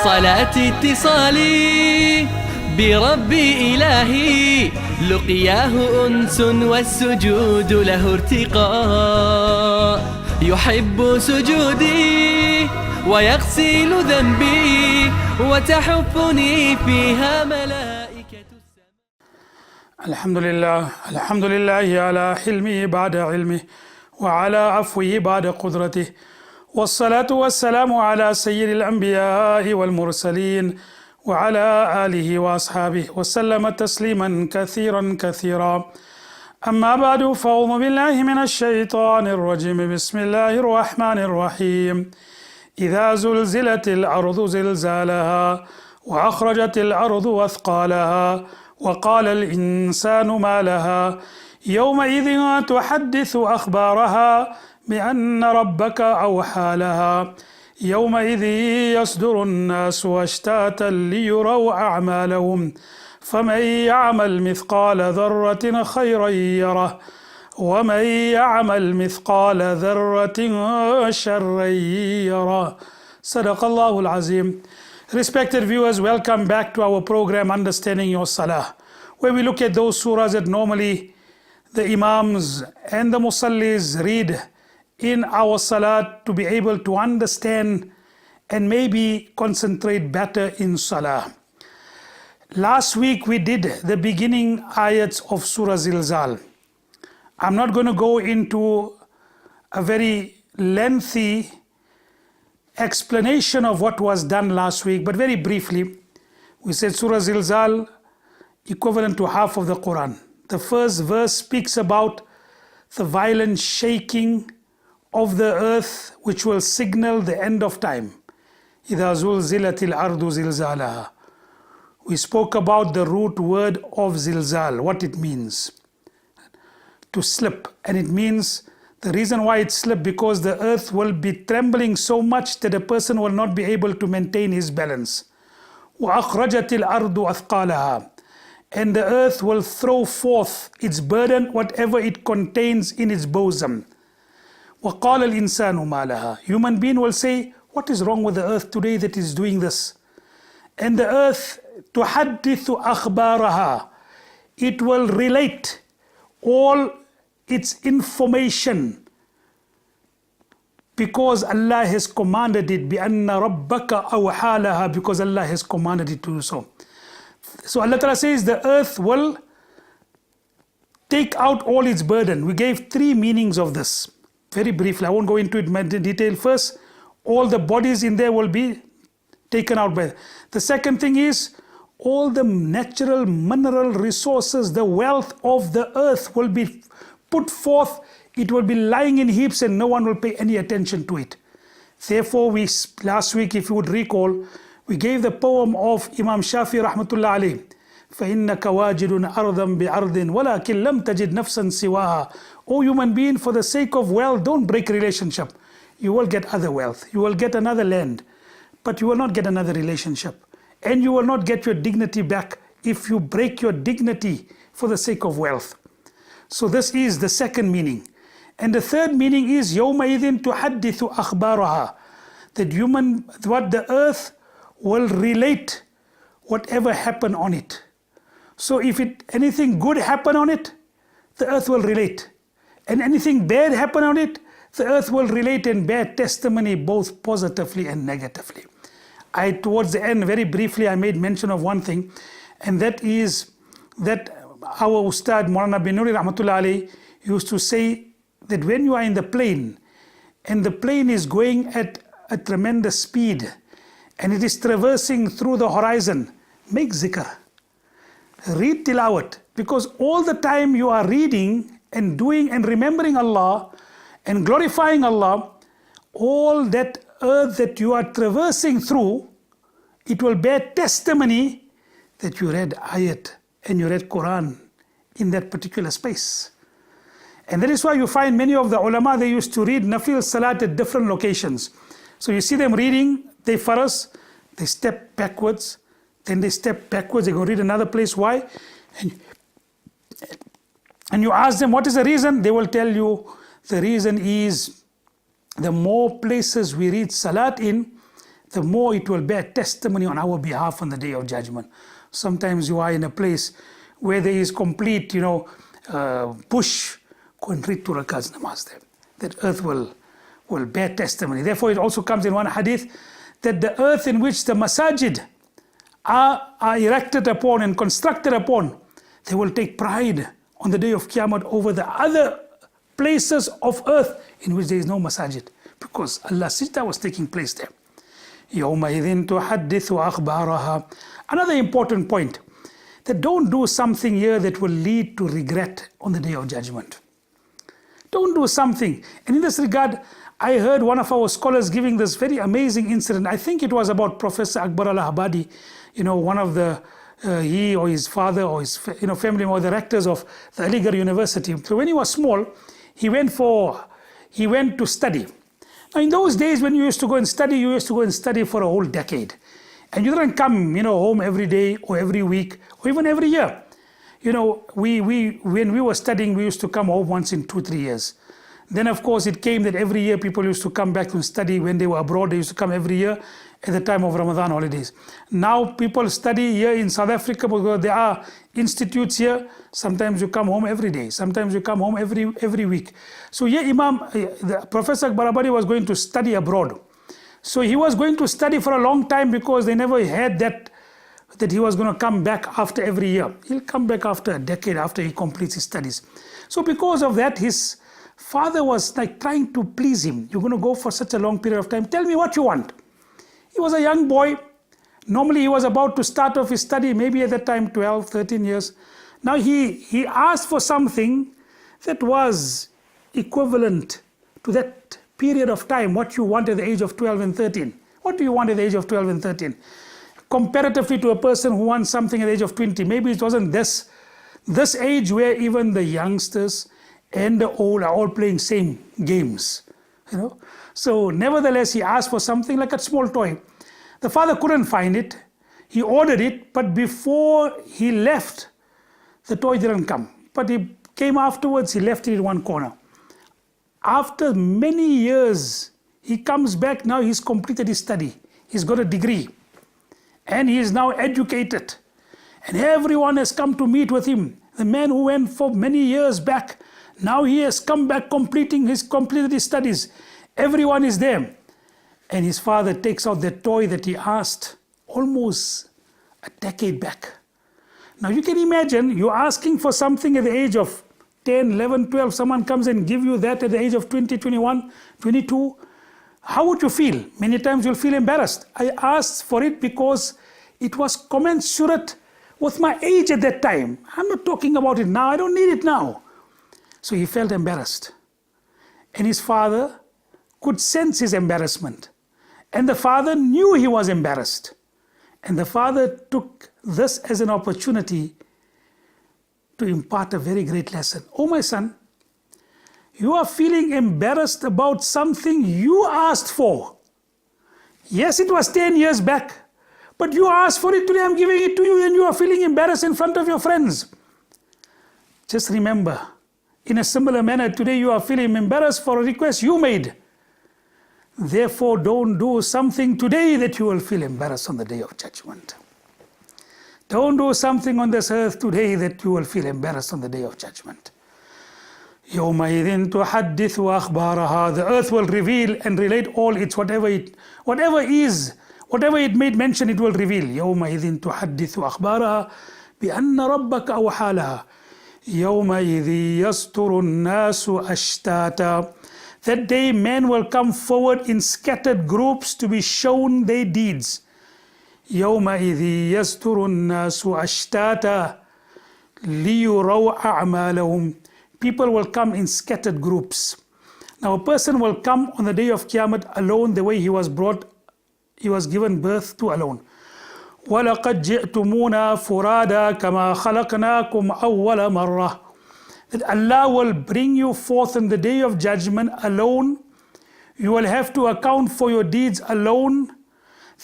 صلاة اتصالي بربي إلهي لقياه أنس والسجود له ارتقاء يحب سجودي ويغسل ذنبي وتحفني فيها ملائكة السماء. الحمد لله على حلمه بعد علمه وعلى عفوه بعد قدرته، والصلاة والسلام على سيد الأنبياء والمرسلين وعلى آله وأصحابه وسلم تسليما كثيرا. أما بعد، فأعوذ بالله من الشيطان الرجيم. بسم الله الرحمن الرحيم. إذا زلزلت الأرض زلزالها وأخرجت الأرض أثقالها وقال الإنسان ما لها يومئذ تحدث أخبارها بأن ربك أوحى لها يومئذ يصدر الناس أشتاتا ليروا أعمالهم فمن يعمل مثقال ذرة خيرا يره ومن يعمل مثقال ذرة شرا يره. صدق الله العظيم. Respected viewers, welcome back to our program Understanding Your Salah, where we look at those surahs that normally the imams and the musallis read in our salah to be able to understand and maybe concentrate better in salah. Last week we did the beginning ayats of Surah Zilzal. I'm not going to go into a very lengthy explanation of what was done last week, but very briefly, we said Surah Zilzal equivalent to half of the Quran. The first verse speaks about the violent shaking of the earth which will signal the end of time. إِذَا زُلْزِلَتِ الْأَرْضُ زِلْزَالَهَا. We spoke about the root word of zilzal, what it means. To slip. And it means, the reason why it slipped, because the earth will be trembling so much that a person will not be able to maintain his balance. وَأَخْرَجَتِ الْأَرْضُ أَثْقَالَهَا. And the earth will throw forth its burden, whatever it contains in its bosom. وَقَالَ الْإِنسَانُ مَا لَهَا. Human being will say, what is wrong with the earth today that is doing this? And the earth, تُحَدِّثُ أَخْبَارَهَا. It will relate all its information because Allah has commanded it. بِأَنَّ رَبَّكَ أَوْحَى لَهَا. Because Allah has commanded it to do so. So Allah Ta'ala says the earth will take out all its burden. We gave three meanings of this. Very briefly, I won't go into it in detail. First, all the bodies in there will be taken out by. The second thing is, all the natural mineral resources, the wealth of the earth will be put forth. It will be lying in heaps and no one will pay any attention to it. Therefore, last week, if you would recall, we gave the poem of Imam Shafi rahmatullah alayhi. فَإِنَّكَ وَاجِدٌ أَرْضًا بِعَرْضٍ وَلَكِنْ لَمْ تَجِدْ نَفْسًا سِوَاهَا. O human being, for the sake of wealth, don't break relationship. You will get other wealth. You will get another land. But you will not get another relationship. And you will not get your dignity back if you break your dignity for the sake of wealth. So this is the second meaning. And the third meaning is يَوْمَئِذٍ تُحَدِّثُ أَخْبَارَهَا. That what the earth will relate whatever happened on it. So if anything good happened on it, the earth will relate. And anything bad happened on it, the earth will relate and bear testimony both positively and negatively. Towards the end, very briefly, I made mention of one thing, and that is that our Ustad Maulana bin Nuri rahmatullah alayhi used to say that when you are in the plane, and the plane is going at a tremendous speed, and it is traversing through the horizon, make zikr. Read tilawat, because all the time you are reading and doing and remembering Allah and glorifying Allah, all that earth that you are traversing through, it will bear testimony that you read ayat and you read Quran in that particular space. And that is why you find many of the ulama, they used to read nafil salat at different locations. So you see them reading, they faras, they step backwards, then they step backwards, they go read another place. Why? And you ask them, what is the reason? They will tell you, the reason is, the more places we read salat in, the more it will bear testimony on our behalf on the Day of Judgment. Sometimes you are in a place where there is complete, bush. Go and read 2 rakats namaz there. That earth will bear testimony. Therefore, it also comes in one hadith that the earth in which the masajid are erected upon and constructed upon, they will take pride on the Day of Qiyamah over the other places of earth in which there is no masajid, because Allah's sajda was taking place there. يَوْمَئِذٍ تُحَدِّثُ أَخْبَارَهَا. Another important point, that don't do something here that will lead to regret on the Day of Judgment. Don't do something. And in this regard, I heard one of our scholars giving this very amazing incident. I think it was about Professor Akbar Allahabadi, one of the, he or his father or his family or the rectors of the Aligarh University. So when he was small, he went to study. Now in those days when you used to go and study, you used to go and study for a whole decade. And you didn't come, home every day or every week or even every year. When we were studying, we used to come home once in 2-3 years. Then of course it came that every year people used to come back to study. When they were abroad, they used to come every year at the time of Ramadan holidays. Now people study here in South Africa because there are institutes here. Sometimes you come home every day. Sometimes you come home every week. So here Professor Akbar was going to study abroad. So he was going to study for a long time because they never had that he was going to come back after every year. He'll come back after a decade after he completes his studies. So because of that, his father was like trying to please him. You're going to go for such a long period of time. Tell me what you want. He was a young boy. Normally he was about to start off his study, maybe at that time 12, 13 years. Now he asked for something that was equivalent to that period of time, what you want at the age of 12 and 13. What do you want at the age of 12 and 13? Comparatively to a person who wants something at the age of 20, maybe it wasn't this age where even the youngsters and the old are all playing same games, So nevertheless, he asked for something like a small toy. The father couldn't find it. He ordered it, but before he left, the toy didn't come. But he came afterwards, he left it in one corner. After many years, he comes back. Now he's completed his study. He's got a degree. And he is now educated. And everyone has come to meet with him. The man who went for many years back, now he has come back completed his studies. Everyone is there. And his father takes out the toy that he asked almost a decade back. Now you can imagine, you're asking for something at the age of 10, 11, 12. Someone comes and give you that at the age of 20, 21, 22. How would you feel? Many times you'll feel embarrassed. I asked for it because it was commensurate with my age at that time. I'm not talking about it now. I don't need it now. So he felt embarrassed. And his father could sense his embarrassment. And the father knew he was embarrassed. And the father took this as an opportunity to impart a very great lesson. Oh, my son, you are feeling embarrassed about something you asked for. Yes, it was 10 years back, but you asked for it today, I'm giving it to you, and you are feeling embarrassed in front of your friends. Just remember, in a similar manner, today you are feeling embarrassed for a request you made. Therefore, don't do something today that you will feel embarrassed on the Day of Judgment. Don't do something on this earth today that you will feel embarrassed on the Day of Judgment. يَوْمَئِذٍ تُحَدِّثُ أَخْبَارَهَا. The earth will reveal and relate all its whatever it made mention, it will reveal. يَوْمَئِذٍ تُحَدِّثُ أَخْبَارَهَا بِأَنَّ رَبَّكَ أَوْحَى لَهَا يَوْمَئِذٍ يَصْدُرُ النَّاسُ أَشْتَاتًا. That day men will come forward in scattered groups to be shown their deeds. يَوْمَئِذٍ يَصْدُرُ النَّاسُ أَشْتَاتًا لِيُرَوْا أَعْمَالَهُمْ. People will come in scattered groups. Now a person will come on the Day of Qiyamah alone, the way he was given birth to alone. وَلَقَدْ جِئْتُمُونَا فُرَادًا كَمَا خَلَقْنَاكُمْ أَوَّلَ مَرَّةٍ. That Allah will bring you forth on the Day of Judgment alone. You will have to account for your deeds alone.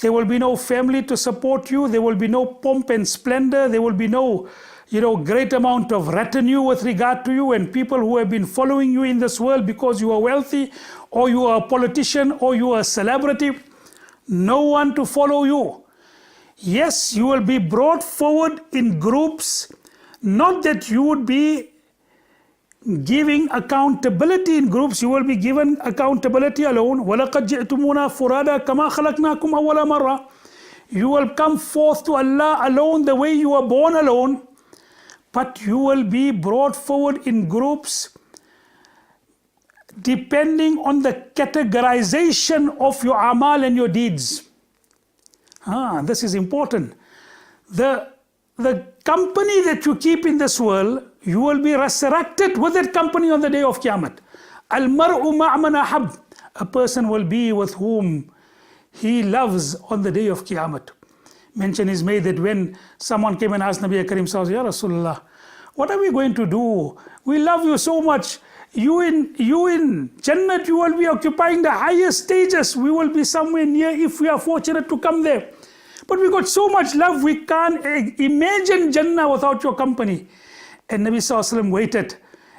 There will be no family to support you. There will be no pomp and splendor. There will be no great amount of retinue with regard to you, and people who have been following you in this world because you are wealthy, or you are a politician, or you are a celebrity. no one to follow you. Yes, you will be brought forward in groups, not that you would be giving accountability in groups, you will be given accountability alone. وَلَقَدْ جِئْتُمُونَا فُرَادًا كَمَا خَلَقْنَاكُمْ أَوَّلَ مَرَّةٍ. You will come forth to Allah alone the way you were born alone, but you will be brought forward in groups depending on the categorization of your amal and your deeds. This is important. The company that you keep in this world, you will be resurrected with that company on the day of Qiyamah. Al-mar'u ma'man ahab. A person will be with whom he loves on the day of Qiyamah. Mention is made that when someone came and asked Nabi Karim Sallallahu Alaihi Wasallam, Ya Rasulullah, what are we going to do? We love you so much. You in Jannat, you will be occupying the highest stages. We will be somewhere near if we are fortunate to come there. But we got so much love, we can't imagine Jannah without your company. And Nabi Sallallahu Alaihi Wasallam waited.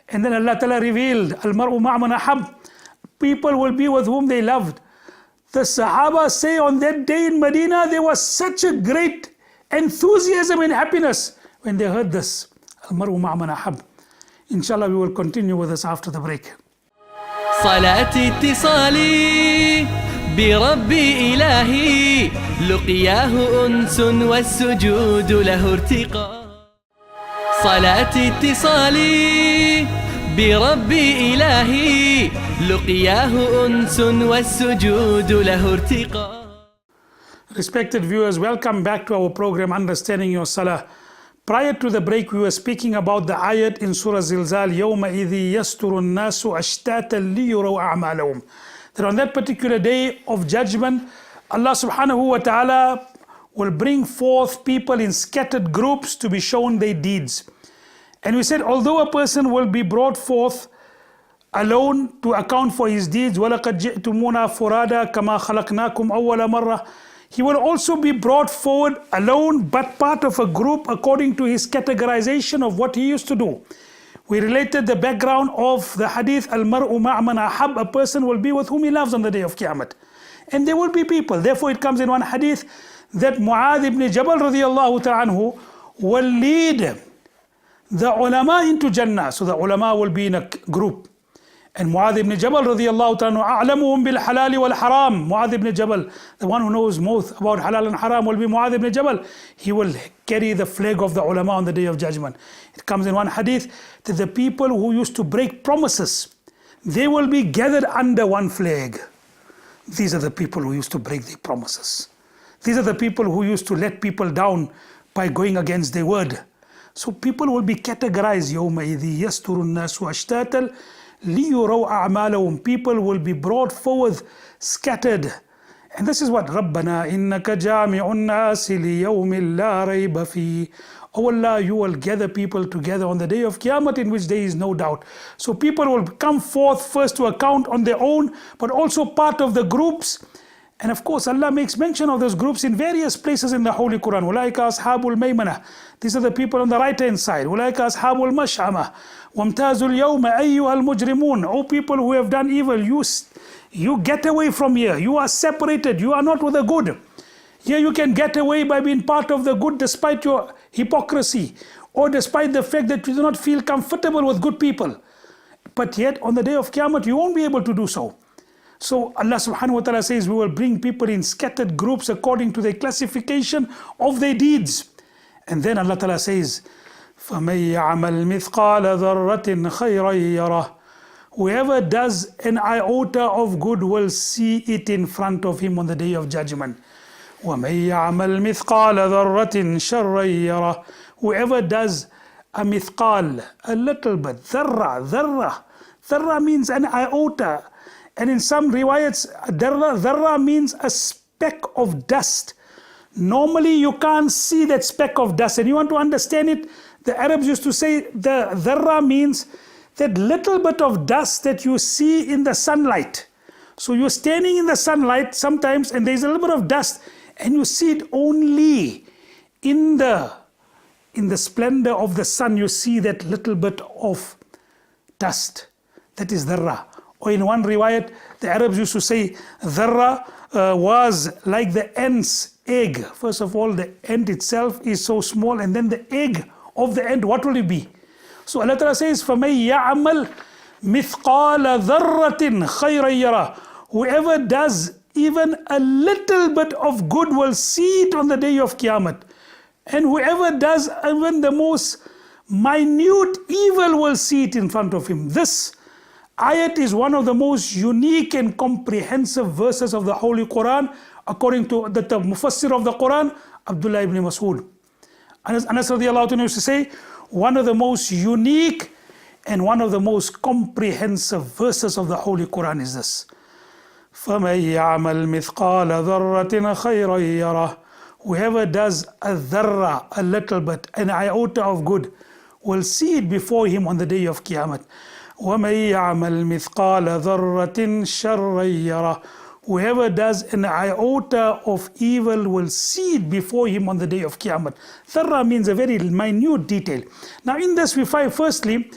And then Allah Ta'ala revealed, Al-mar'u ma'man ahab. People will be with whom they loved. The Sahaba say on that day in Medina, there was such a great enthusiasm and happiness when they heard this. Al-mar'u ma'man ahab. Inshallah, we will continue with this after the break. صلاتي اتصالي بربي إلهي لقياه أنس والسجود له ارتقاء. صلاتي اتصالي بربي إلهي لقياه أنس والسجود له ارتقاء. Respected viewers, welcome back to our program Understanding Your Salah. Prior to the break, we were speaking about the ayat in Surah Zilzal, يَوْمَئِذِ يَسْتُرُ النَّاسُ أَشْتَاتًا لِيُرَوْا أَعْمَالَهُم. That on that particular day of judgment, Allah subhanahu wa ta'ala will bring forth people in scattered groups to be shown their deeds. And we said, although a person will be brought forth alone to account for his deeds, وَلَقَدْ جِئْتُمُونَا فُرَادًا كَمَا خَلَقْنَاكُمْ أَوَّلَ مَرَّةٍ, he will also be brought forward alone but part of a group according to his categorization of what he used to do. We related the background of the hadith, Al-mar'u ma'man ahab, a person will be with whom he loves on the day of Qiyamah. And there will be people. Therefore it comes in one hadith that Mu'adh ibn Jabal radiyallahu ta'ala anhu will lead the ulama into Jannah. So the ulama will be in a group. And Mu'adh ibn Jabal radiyallahu ta'ala a'lamuhum bil halal wal haram. Mu'adh ibn Jabal, the one who knows most about halal and haram will be Mu'adh ibn Jabal. He will carry the flag of the ulama on the day of judgment. It comes in one hadith that the people who used to break promises, they will be gathered under one flag. These are the people who used to break their promises. These are the people who used to let people down by going against their word. So people will be categorized. يَوْمَئِذِ يَسْتُرُ النَّاسُ أَشْتَاتًا لِيُرَوْا أَعْمَالَهُم. People will be brought forward scattered. And this is what رَبَّنَا إِنَّكَ جَامِعُ النَّاسِ لِيَوْمٍ لَا رَيْبَ فِيهِ. Oh Allah, you will gather people together on the day of Qiyamah in which there is no doubt. So people will come forth first to account on their own, but also part of the groups. And of course, Allah makes mention of those groups in various places in the Holy Quran. أُولَٰئِكَ أَصْحَابُ الْمَيْمَنَةِ. These are the people on the right hand side. أُولَٰئِكَ أَصْحَابُ الْمَشْأَمَةِ وَامْتَازُوا الْيَوْمَ أَيُّهَا الْمُجْرِمُونَ. O people who have done evil, you get away from here. You are separated. You are not with the good. Here you can get away by being part of the good despite your hypocrisy or despite the fact that you do not feel comfortable with good people. But yet on the day of Qiyamah, you won't be able to do so. So Allah subhanahu wa ta'ala says, we will bring people in scattered groups according to their classification of their deeds. And then Allah ta'ala says, فَمَن يَعْمَلْ مِثْقَالَ ذَرَّةٍ خَيْرًا يَرَهُ. Whoever does an iota of good will see it in front of him on the day of judgment. وَمَن يَعْمَلْ مِثْقَالَ ذَرَّةٍ شَرًّا يَرَهُ. Whoever does a mithqal, a little bit, dharra means an iota. And in some riwayats, dharra means a speck of dust. Normally you can't see that speck of dust. And you want to understand it, the Arabs used to say the dharra means that little bit of dust that you see in the sunlight. So you're standing in the sunlight sometimes and there's a little bit of dust and you see it only in the splendor of the sun. You see that little bit of dust. That is dharra. Or in one riwayat, the Arabs used to say dharra was like the ant's egg. First of all, the ant itself is so small, and then the egg of the ant, what will it be? So Allah Ta'ala says, فَمَن يَعْمَلْ مِثْقَالَ ذَرَّةٍ خَيْرًا يَرَهُ. Whoever does even a little bit of good will see it on the day of Qiyamah. And whoever does even the most minute evil will see it in front of him. This ayat is one of the most unique and comprehensive verses of the Holy Quran, according to the Mufassir of the Quran, Abdullah ibn Mas'ud. Anas radiallahu anhu used to say, one of the most unique and one of the most comprehensive verses of the Holy Quran is this. فَمَن يَعْمَلْ مِثْقَالَ ذَرَّةٍ خَيْرًا يَرَهُ. Whoever does a dharra, a little bit, an iota of good, will see it before him on the day of Qiyamah. وَمَن يَعْمَلْ مِثْقَالَ ذَرَّةٍ شَرًّا يَرَهُ. Whoever does an iota of evil will see it before him on the day of Qiyamah. Dharra means a very minute detail. Now in this we find, firstly,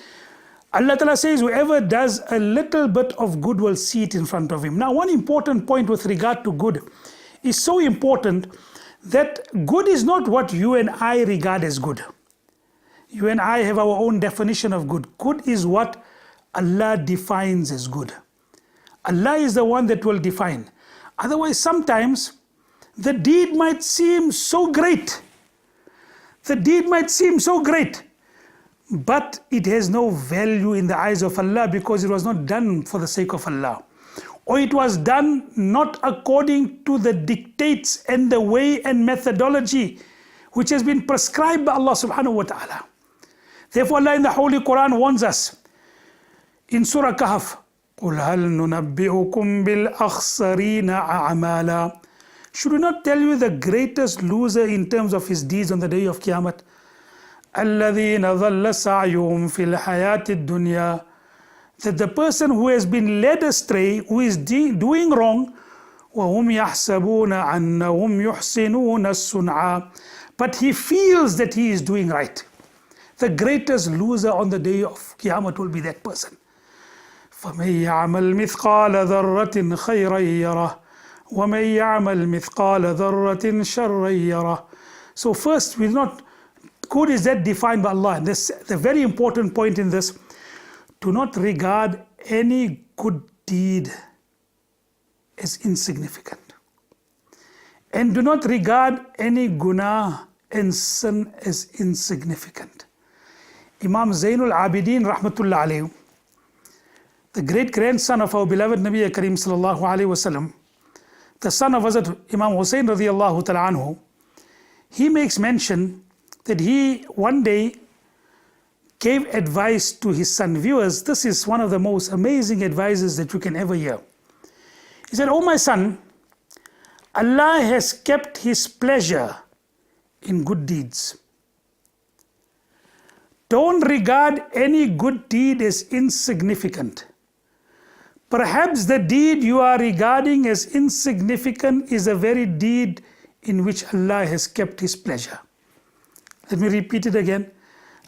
Allah Ta'ala says whoever does a little bit of good will see it in front of him. Now one important point with regard to good is so important that good is not what you and I regard as good. You and I have our own definition of good. Good is what Allah defines as good. Allah is the one that will define. Otherwise, sometimes the deed might seem so great. The deed might seem so great, but it has no value in the eyes of Allah because it was not done for the sake of Allah. Or it was done not according to the dictates and the way and methodology which has been prescribed by Allah subhanahu wa ta'ala. Therefore Allah in the Holy Quran warns us in Surah Kahf, قُلْ هَلْ نُنَبِّئُكُمْ بِالْأَخْسَرِينَ أَعْمَالًا. Should we not tell you the greatest loser in terms of his deeds on the day of Qiyamah? الَّذِينَ ظَلَّ سَعْيُهُمْ فِي الْحَيَاةِ الدُّنْيَا. That the person who has been led astray, who is doing wrong, وَهُمْ يَحْسَبُونَ أَنَّهُمْ يُحْسِنُونَ الصُّنْعَ. But he feels that he is doing right. The greatest loser on the day of Qiyamah will be that person. فَمَن يَعْمَلْ مِثْقَالَ ذَرَّةٍ خَيْرًا يَرَهُ وَمَن يَعْمَلْ مِثْقَالَ ذَرَّةٍ شَرًّا يَرَهُ. So first, good is that defined by Allah. And this, the very important point in this, do not regard any good deed as insignificant. And do not regard any guna and sin as insignificant. Imam Zainul Abidin rahmatullah alayhi, the great grandson of our beloved Nabi Kareem sallallahu alayhi wasallam, the son of Hazrat Imam Hussain radiyallahu ta'ala anhu, he makes mention that he one day gave advice to his son. Viewers, this is one of the most amazing advices that you can ever hear. He said, "Oh my son, Allah has kept His pleasure in good deeds. Don't regard any good deed as insignificant. Perhaps the deed you are regarding as insignificant is the very deed in which Allah has kept His pleasure." Let me repeat it again.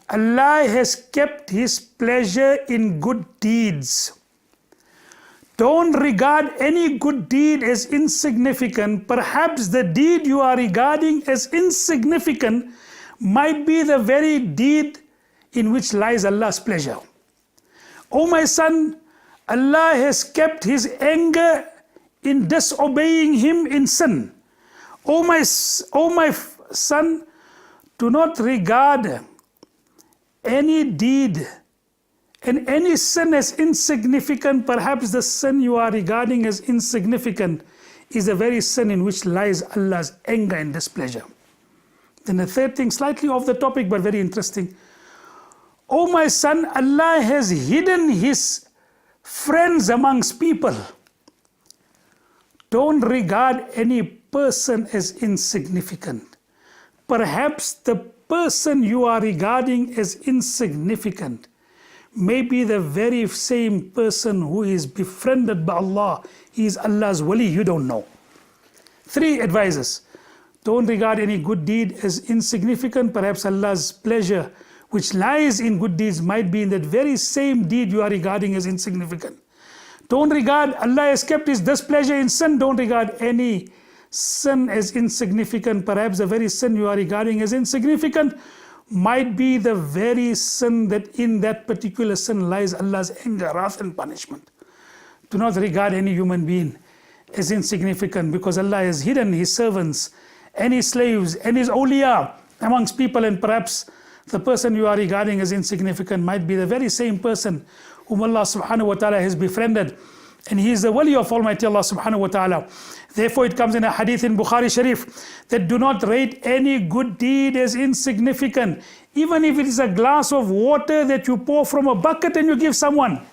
Allah has kept His pleasure in good deeds. Don't regard any good deed as insignificant. Perhaps the deed you are regarding as insignificant might be the very deed in which lies Allah's pleasure. Oh my son, Allah has kept His anger in disobeying Him in sin. Oh my son, do not regard any deed and any sin as insignificant. Perhaps the sin you are regarding as insignificant is the very sin in which lies Allah's anger and displeasure. Then the third thing, slightly off the topic but very interesting. Oh my son, Allah has hidden His friends amongst people. Don't regard any person as insignificant. Perhaps the person you are regarding as insignificant may be the very same person who is befriended by Allah. He is Allah's wali, you don't know. 3 advices. Don't regard any good deed as insignificant. Perhaps Allah's pleasure which lies in good deeds might be in that very same deed you are regarding as insignificant. Don't regard Allah has kept His displeasure in sin. Don't regard any sin as insignificant. Perhaps the very sin you are regarding as insignificant might be the very sin that in that particular sin lies Allah's anger, wrath and punishment. Do not regard any human being as insignificant, because Allah has hidden His servants and His slaves and His awliya amongst people, and perhaps the person you are regarding as insignificant might be the very same person whom Allah subhanahu wa ta'ala has befriended, and he is the wali of Almighty Allah subhanahu wa ta'ala. Therefore it comes in a hadith in Bukhari Sharif that do not rate any good deed as insignificant, even if it is a glass of water that you pour from a bucket and you give someone,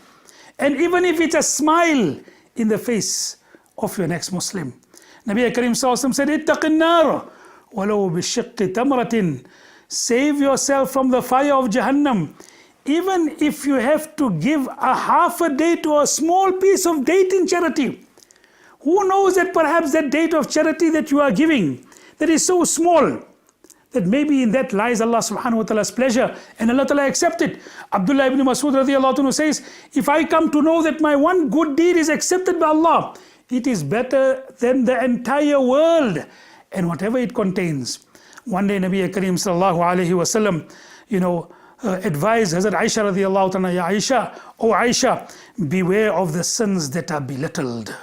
and even if it's a smile in the face of your next Muslim. Nabi Karim Sallallahu Alaihi Wasallam said, "Ittaqin nar walau bishiqqi tamratin." Save yourself from the fire of Jahannam, even if you have to give a half a date or a small piece of date in charity. Who knows that perhaps that date of charity that you are giving, that is so small, that maybe in that lies Allah subhanahu wa ta'ala's pleasure, and Allah ta'ala accept it. Abdullah ibn Masud radiallahu anhu says, if I come to know that my one good deed is accepted by Allah, it is better than the entire world and whatever it contains. One day Nabi Kareem sallallahu alayhi wa sallam, advised Hazrat Aisha radiallahu anha, Ya Aisha, O Aisha, beware of the sins that are belittled.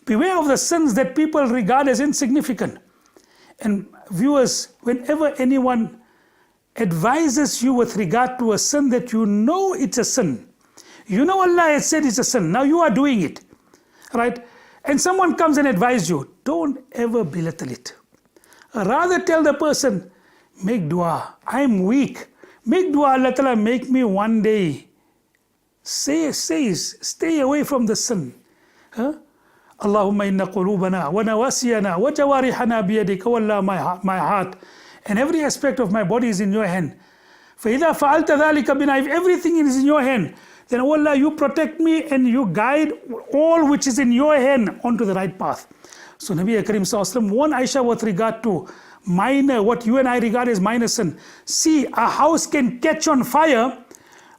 Beware of the sins that people regard as insignificant. And viewers, whenever anyone advises you with regard to a sin that you know it's a sin, you know Allah has said it's a sin, now you are doing it, right? And someone comes and advises you, don't ever belittle it. Rather tell the person, make dua, I'm weak. Make dua, Allah Ta'ala make me one day. Stay away from the sin. Allahumma inna qulubana wa nawasiyana wa jawarihana biyadika, O Allah, my heart and every aspect of my body is in your hand. فَإِذَا فَعَلْتَ ذَلِكَ بِنَا, if everything is in your hand, then O Allah, you protect me and you guide all which is in your hand onto the right path. So Nabi Karim Sallallahu Alaihi Wasallam warned Aisha with regard to minor, what you and I regard as minor sin. See, a house can catch on fire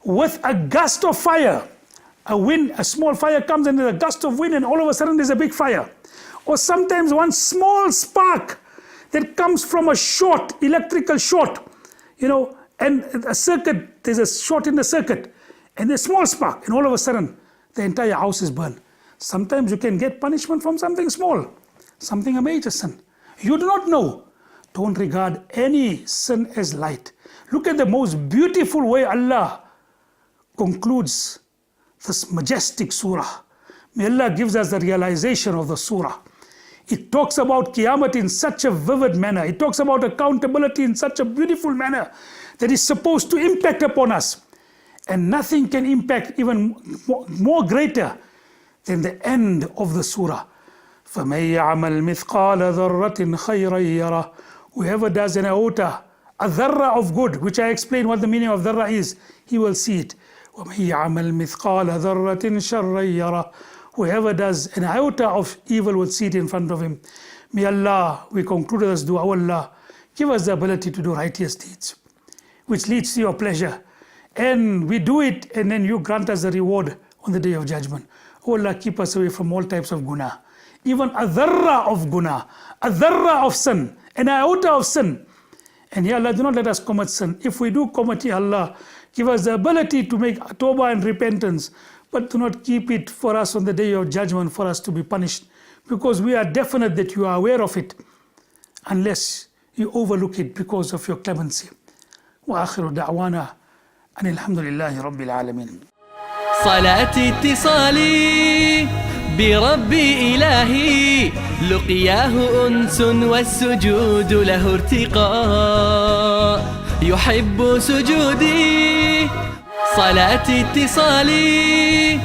with a gust of fire. A wind, a small fire comes and there's a gust of wind and all of a sudden there's a big fire. Or sometimes one small spark that comes from a short, electrical short, and a circuit, there's a short in the circuit and there's a small spark and all of a sudden the entire house is burned. Sometimes you can get punishment from something small, something a major sin. You do not know. Don't regard any sin as light. Look at the most beautiful way Allah concludes this majestic surah. May Allah gives us the realization of the surah. It talks about Qiyamah in such a vivid manner. It talks about accountability in such a beautiful manner that is supposed to impact upon us. And nothing can impact even more greater than the end of the surah. فَمَن يَعْمَلْ مِثْقَالَ ذَرَّةٍ خَيْرًا يَرَهُ. Whoever does an iota, a dharra of good, which I explain what the meaning of dharra is, he will see it. وَمَن يَعْمَلْ مِثْقَالَ ذَرَّةٍ شَرًّا يَرَهُ. Whoever does an iota of evil will see it in front of him. May Allah, we conclude this dua, O Allah, give us the ability to do righteous deeds, which leads to your pleasure. And we do it, and then you grant us the reward on the day of judgment. O Allah, keep us away from all types of guna. Even a dharra of guna, a dharra of sin, an iota of sin. And Ya Allah, do not let us commit sin. If we do commit, Ya Allah, give us the ability to make tawbah and repentance, but do not keep it for us on the day of judgment for us to be punished, because we are definite that you are aware of it, unless you overlook it because of your clemency. وآخر دعوانا أن الحمد لله رب العالمين. صلاتي اتصالي بربي إلهي، لقياه أنس والسجود له ارتقاء، يحب سجودي. صلاتي اتصالي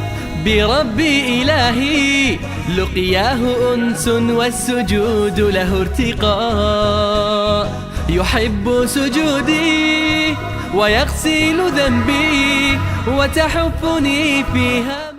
بربي إلهي، لقياه أنس والسجود له ارتقاء، يحب سجودي ويغسل ذنبي وتحفني فيها.